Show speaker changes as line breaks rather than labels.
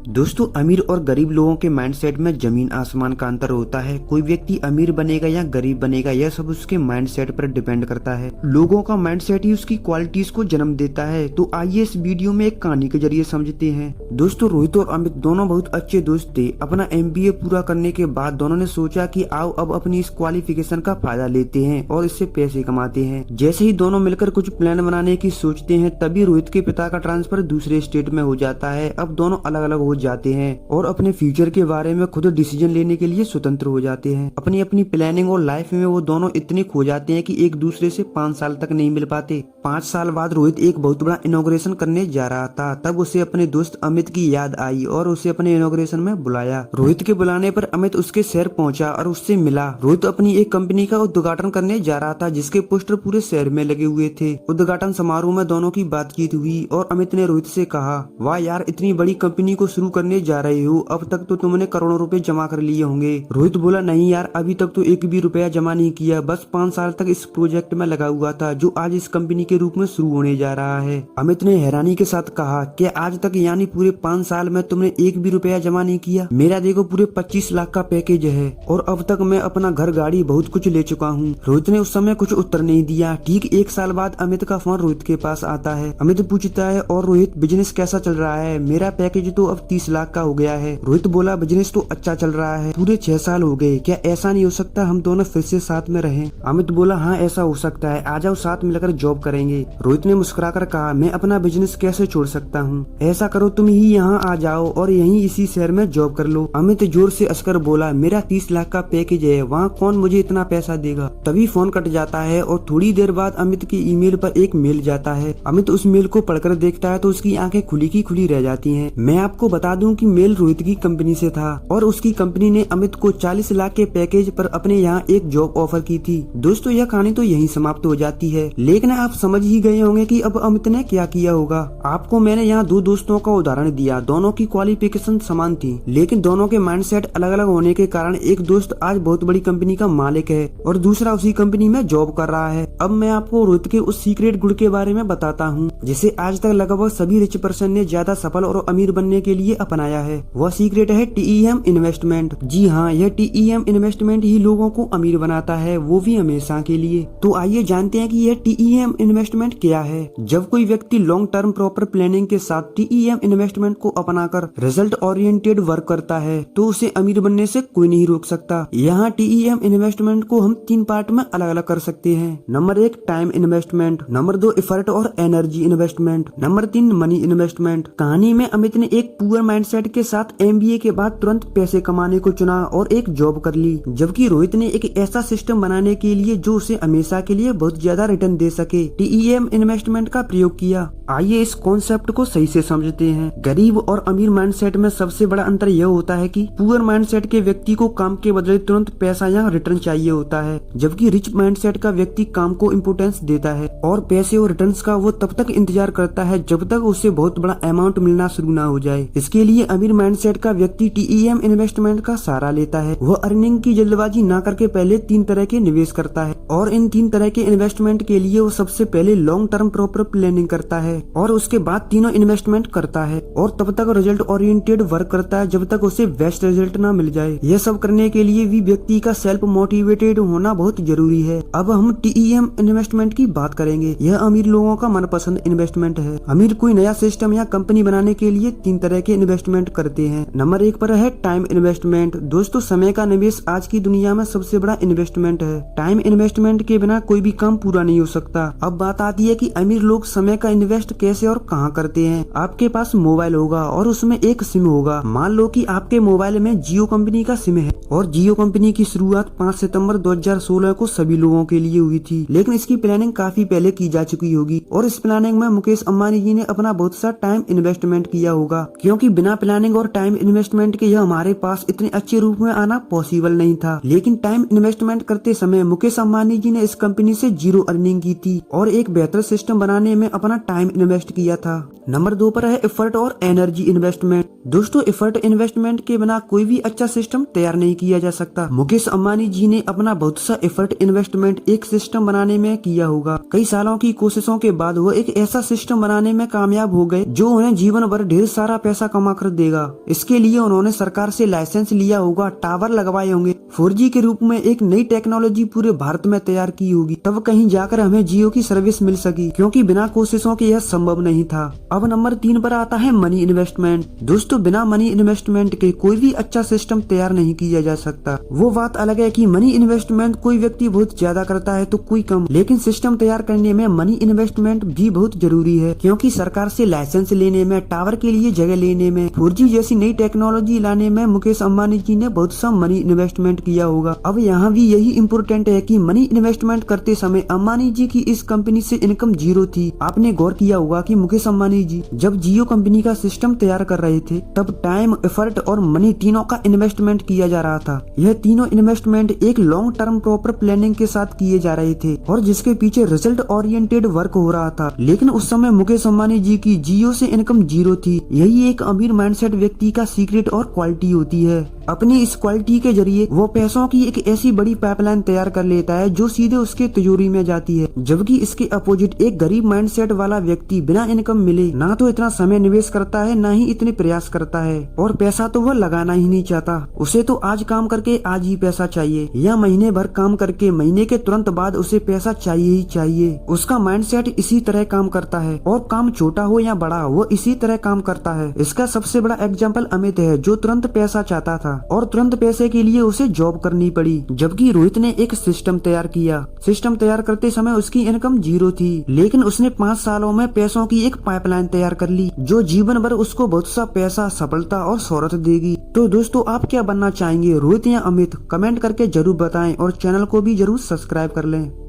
दोस्तों, अमीर और गरीब लोगों के माइंडसेट में जमीन आसमान का अंतर होता है। कोई व्यक्ति अमीर बनेगा या गरीब बनेगा, यह सब उसके माइंडसेट पर डिपेंड करता है। लोगों का माइंडसेट ही उसकी क्वालिटीज को जन्म देता है। तो आइए इस वीडियो में एक कहानी के जरिए समझते हैं। दोस्तों, रोहित और अमित दोनों बहुत अच्छे दोस्त थे। अपना MBA पूरा करने के बाद दोनों ने सोचा कि आओ अब अपनी इस क्वालिफिकेशन का फायदा लेते हैं और इससे पैसे कमाते हैं। जैसे ही दोनों मिलकर कुछ प्लान बनाने की सोचते हैं, तभी रोहित के पिता का ट्रांसफर दूसरे स्टेट में हो जाता है। अब दोनों अलग अलग हो जाते हैं और अपने फ्यूचर के बारे में खुद डिसीजन लेने के लिए स्वतंत्र हो जाते हैं। अपनी अपनी प्लानिंग और लाइफ में वो दोनों इतने खो जाते हैं कि एक दूसरे से 5 साल तक नहीं मिल पाते। 5 साल बाद रोहित एक बहुत बड़ा इनॉग्रेशन करने जा रहा था। तब उसे अपने दोस्त अमित की याद आई और उसे अपने इनॉग्रेशन में बुलाया। रोहित के बुलाने पर अमित उसके शहर पहुंचा और उससे मिला। रोहित अपनी एक कंपनी का उद्घाटन करने जा रहा था, जिसके पोस्टर पूरे शहर में लगे हुए थे। उद्घाटन समारोह में दोनों की बातचीत हुई और अमित ने रोहित से कहा, वाह यार, इतनी बड़ी कंपनी को शुरू करने जा रहे हो, अब तक तो तुमने करोड़ों रुपए जमा कर लिए होंगे। रोहित बोला, नहीं यार, अभी तक तो एक भी रुपया जमा नहीं किया, बस 5 साल तक इस प्रोजेक्ट में लगा हुआ था, जो आज इस कंपनी के रूप में शुरू होने जा रहा है। अमित ने हैरानी के साथ कहा, क्या आज तक यानी पूरे 5 साल में तुमने एक भी रुपया जमा नहीं किया? मेरा देखो पूरे 25 लाख का पैकेज है और अब तक मैं अपना घर गाड़ी बहुत कुछ ले चुका हूँ। रोहित ने उस समय कुछ उत्तर नहीं दिया। ठीक 1 साल बाद अमित का फोन रोहित के पास आता है। अमित पूछता है, और रोहित, बिजनेस कैसा चल रहा है? मेरा पैकेज तो अब 30 लाख का हो गया है। रोहित बोला, बिजनेस तो अच्छा चल रहा है, पूरे 6 साल हो गए, क्या ऐसा नहीं हो सकता हम दोनों फिर से साथ में रहें? अमित बोला, हाँ ऐसा हो सकता है, आ जाओ साथ मिलकर जॉब करेंगे। रोहित ने मुस्कुराकर कहा, मैं अपना बिजनेस कैसे छोड़ सकता हूँ? ऐसा करो, तुम ही यहाँ आ जाओ और यहीं इसी शहर में जॉब कर लो। अमित जोर से हंसकर बोला, मेरा 30 लाख का पैकेज है, वहाँ कौन मुझे इतना पैसा देगा? तभी फोन कट जाता है और थोड़ी देर बाद अमित की ईमेल पर एक मेल जाता है। अमित उस मेल को पढ़कर देखता है तो उसकी आंखें खुली की खुली रह जाती हैं। मैं आपको बता दूं कि मेल रोहित की कंपनी से था और उसकी कंपनी ने अमित को 40 लाख के पैकेज पर अपने यहाँ एक जॉब ऑफर की थी। दोस्तों, यह कहानी तो यहीं समाप्त हो जाती है, लेकिन आप समझ ही गए होंगे कि अब अमित ने क्या किया होगा। आपको मैंने यहाँ 2 दोस्तों का उदाहरण दिया, दोनों की क्वालिफिकेशन समान थी, लेकिन दोनों के माइंडसेट अलग अलग होने के कारण एक दोस्त आज बहुत बड़ी कंपनी का मालिक है और दूसरा उसी कंपनी में जॉब कर रहा है। अब मैं आपको रोहित के उस सीक्रेट गुण के बारे में बताता हूँ, जिसे आज तक लगभग सभी रिच पर्सन ने ज्यादा सफल और अमीर बनने के लिए अपनाया है। वह सीक्रेट है TEM इन्वेस्टमेंट। जी हाँ, यह TEM इन्वेस्टमेंट ही लोगों को अमीर बनाता है, वो भी हमेशा के लिए। तो आइए जानते हैं कि यह TEM इन्वेस्टमेंट क्या है। जब कोई व्यक्ति लॉन्ग टर्म प्रॉपर प्लानिंग के साथ TEM इन्वेस्टमेंट को अपनाकर रिजल्ट ओरिएंटेड वर्क करता है, तो उसे अमीर बनने से कोई नहीं रोक सकता। यहाँ TEM इन्वेस्टमेंट को हम 3 पार्ट में अलग अलग कर सकते हैं। Number 1 time investment, number 2 effort और energy investment, number 3 money investment. कहानी में अमित ने एक पुअर माइंडसेट के साथ MBA के बाद तुरंत पैसे कमाने को चुना और एक जॉब कर ली, जबकि रोहित ने एक ऐसा सिस्टम बनाने के लिए जो उसे हमेशा के लिए बहुत ज्यादा रिटर्न दे सके, TEM इन्वेस्टमेंट का प्रयोग किया। आइए इस कॉन्सेप्ट को सही से समझते हैं। गरीब और अमीर माइंडसेट में सबसे बड़ा अंतर यह होता है कि पुअर माइंडसेट के व्यक्ति को काम के बदले तुरंत पैसा या रिटर्न चाहिए होता है, जबकि रिच माइंडसेट का व्यक्ति काम को इम्पोर्टेंस देता है और पैसे और रिटर्न्स का वो तब तक इंतजार करता है जब तक उसे बहुत बड़ा अमाउंट मिलना शुरू ना हो जाए। इसके लिए अमीर माइंडसेट का व्यक्ति TEM इन्वेस्टमेंट का सहारा लेता है। वह अर्निंग की जल्दबाजी ना करके पहले 3 तरह के निवेश करता है और इन 3 तरह के इन्वेस्टमेंट के लिए वो सबसे पहले लॉन्ग टर्म प्रॉपर प्लानिंग करता है और उसके बाद तीनों इन्वेस्टमेंट करता है और तब तक रिजल्ट ओरिएंटेड वर्क करता है जब तक उसे बेस्ट रिजल्ट ना मिल जाए। यह सब करने के लिए भी व्यक्ति का सेल्फ मोटिवेटेड होना बहुत जरूरी है। अब हम TEM इन्वेस्टमेंट की बात करेंगे। यह अमीर लोगों का मनपसंद इन्वेस्टमेंट है। अमीर कोई नया सिस्टम या कंपनी बनाने के लिए 3 तरह के इन्वेस्टमेंट करते हैं। नंबर 1 पर है टाइम इन्वेस्टमेंट। दोस्तों, समय का निवेश आज की दुनिया में सबसे बड़ा इन्वेस्टमेंट है। टाइम इन्वेस्टमेंट के बिना कोई भी काम पूरा नहीं हो सकता। अब बात आती है कि अमीर लोग समय का इन्वेस्ट कैसे और कहाँ करते हैं। आपके पास मोबाइल होगा और उसमें एक सिम होगा। मान लो कि आपके मोबाइल में जियो कंपनी का सिम है और जियो कंपनी की शुरुआत 5 सितंबर 2016 को सभी लोगों के लिए हुई थी, लेकिन इसकी प्लानिंग काफी पहले की जा चुकी होगी और इस प्लानिंग में मुकेश अंबानी जी ने अपना बहुत सा टाइम इन्वेस्टमेंट किया होगा, क्योंकि बिना प्लानिंग और टाइम इन्वेस्टमेंट के यह हमारे पास इतने अच्छे रूप में आना पॉसिबल नहीं था। लेकिन टाइम इन्वेस्टमेंट करते समय मुकेश अंबानी जी ने इस कंपनी से 0 अर्निंग की थी और एक बेहतर सिस्टम बनाने में अपना टाइम इन्वेस्ट किया था। नंबर 2 पर है एफर्ट और एनर्जी इन्वेस्टमेंट। दोस्तों, एफर्ट इन्वेस्टमेंट के बिना कोई भी अच्छा सिस्टम तैयार नहीं किया जा सकता। मुकेश अंबानी जी ने अपना बहुत सा एफर्ट इन्वेस्टमेंट एक सिस्टम बनाने में किया होगा। कई सालों की कोशिशों के बाद वो एक ऐसा सिस्टम बनाने में कामयाब हो गए जो उन्हें जीवन भर ढेर सारा पैसा कमा कर देगा। इसके लिए उन्होंने सरकार से लाइसेंस लिया होगा, टावर लगवाए होंगे, 4G के रूप में एक नई टेक्नोलॉजी पूरे भारत में तैयार की होगी, तब कहीं जाकर हमें जियो की सर्विस मिल सकी, क्योंकि बिना कोशिशों के यह संभव नहीं था। अब नंबर 3 पर आता है मनी इन्वेस्टमेंट। दोस्तों, बिना मनी इन्वेस्टमेंट के कोई भी अच्छा सिस्टम तैयार नहीं किया जा सकता। वो बात अलग है कि मनी इन्वेस्टमेंट कोई व्यक्ति बहुत ज्यादा करता है तो कोई कम, लेकिन सिस्टम तैयार करने में मनी इन्वेस्टमेंट भी बहुत जरूरी है, क्योंकि सरकार से लाइसेंस लेने में, टावर के लिए जगह लेने में, 4G जैसी नई टेक्नोलॉजी लाने में मुकेश अंबानी जी ने बहुत सा मनी इन्वेस्टमेंट किया होगा। अब यहाँ भी यही इम्पोर्टेंट है कि मनी इन्वेस्टमेंट करते समय अंबानी जी की इस कंपनी से इनकम जीरो थी। आपने गौर किया होगा कि मुकेश अंबानी जी जब जियो कंपनी का सिस्टम तैयार कर रहे थे तब टाइम, एफर्ट और मनी तीनों का इन्वेस्टमेंट किया जा रहा था। यह तीनों इन्वेस्टमेंट एक लॉन्ग टर्म प्रॉपर प्लानिंग के साथ किए जा रहे थे और जिसके पीछे रिजल्ट ओरिएंटेड वर्क हो रहा था। लेकिन उस समय मुकेश अंबानी जी की जियो से इनकम जीरो थी। यही एक अमीर माइंडसेट व्यक्ति का सीक्रेट और क्वालिटी होती है। अपनी इस क्वालिटी के जरिए वो पैसों की एक ऐसी बड़ी पाइपलाइन तैयार कर लेता है जो सीधे उसके तिजोरी में जाती है, जबकि इसके अपोजिट एक गरीब माइंडसेट वाला व्यक्ति बिना इनकम मिले ना तो इतना समय निवेश करता है, ना ही इतने प्रयास करता है, और पैसा तो वह लगाना ही नहीं चाहता। उसे तो आज काम करके आज ही पैसा चाहिए, या महीने भर काम करके महीने के तुरंत बाद उसे पैसा चाहिए ही चाहिए। उसका माइंडसेट इसी तरह काम करता है, और काम छोटा हो या बड़ा वो इसी तरह काम करता है। इसका सबसे बड़ा एग्जाम्पल अमित है, जो तुरंत पैसा चाहता था और तुरंत पैसे के लिए उसे जॉब करनी पड़ी, जबकि रोहित ने एक सिस्टम तैयार किया। सिस्टम तैयार करते समय उसकी इनकम जीरो थी, लेकिन उसने 5 सालों में पैसों की एक पाइपलाइन तैयार कर ली जो जीवन भर उसको बहुत सा पैसा, सफलता और शोहरत देगी। तो दोस्तों, आप क्या बनना चाहेंगे, रोहित या अमित? कमेंट करके जरूर बताएं और चैनल को भी जरूर सब्सक्राइब कर लें।